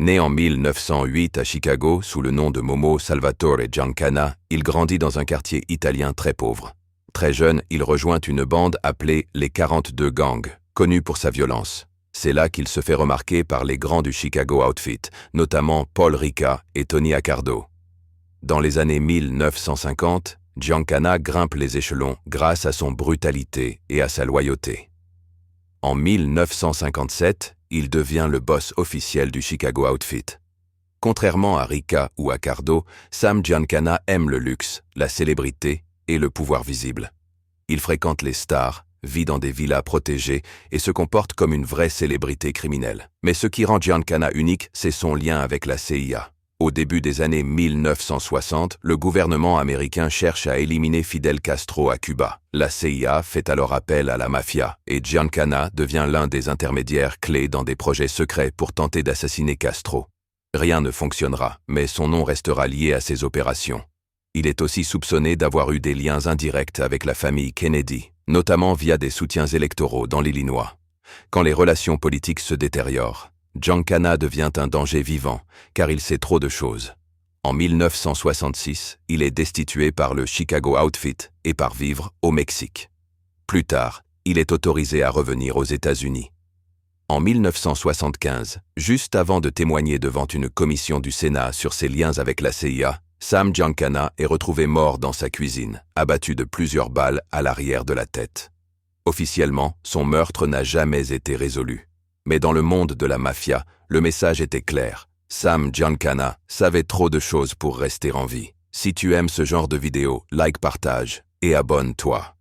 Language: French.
Né en 1908 à Chicago sous le nom de Momo Salvatore Giancana, il grandit dans un quartier italien très pauvre. Très jeune, il rejoint une bande appelée les 42 Gangs, connue pour sa violence. C'est là qu'il se fait remarquer par les grands du Chicago Outfit, notamment Paul Ricca et Tony Accardo. Dans les années 1950, Giancana grimpe les échelons grâce à son brutalité et à sa loyauté. En 1957, il devient le boss officiel du Chicago Outfit. Contrairement à Ricca ou Accardo, Sam Giancana aime le luxe, la célébrité et le pouvoir visible. Il fréquente les stars, vit dans des villas protégées et se comporte comme une vraie célébrité criminelle. Mais ce qui rend Giancana unique, c'est son lien avec la CIA. Au début des années 1960, le gouvernement américain cherche à éliminer Fidel Castro à Cuba. La CIA fait alors appel à la mafia et Giancana devient l'un des intermédiaires clés dans des projets secrets pour tenter d'assassiner Castro. Rien ne fonctionnera, mais son nom restera lié à ces opérations. Il est aussi soupçonné d'avoir eu des liens indirects avec la famille Kennedy, notamment via des soutiens électoraux dans l'Illinois. Quand les relations politiques se détériorent, Giancana devient un danger vivant, car il sait trop de choses. En 1966, il est destitué par le Chicago Outfit et part vivre au Mexique. Plus tard, il est autorisé à revenir aux États-Unis. En 1975, juste avant de témoigner devant une commission du Sénat sur ses liens avec la CIA, Sam Giancana est retrouvé mort dans sa cuisine, abattu de plusieurs balles à l'arrière de la tête. Officiellement, son meurtre n'a jamais été résolu. Mais dans le monde de la mafia, le message était clair. Sam Giancana savait trop de choses pour rester en vie. Si tu aimes ce genre de vidéo, like, partage et abonne-toi.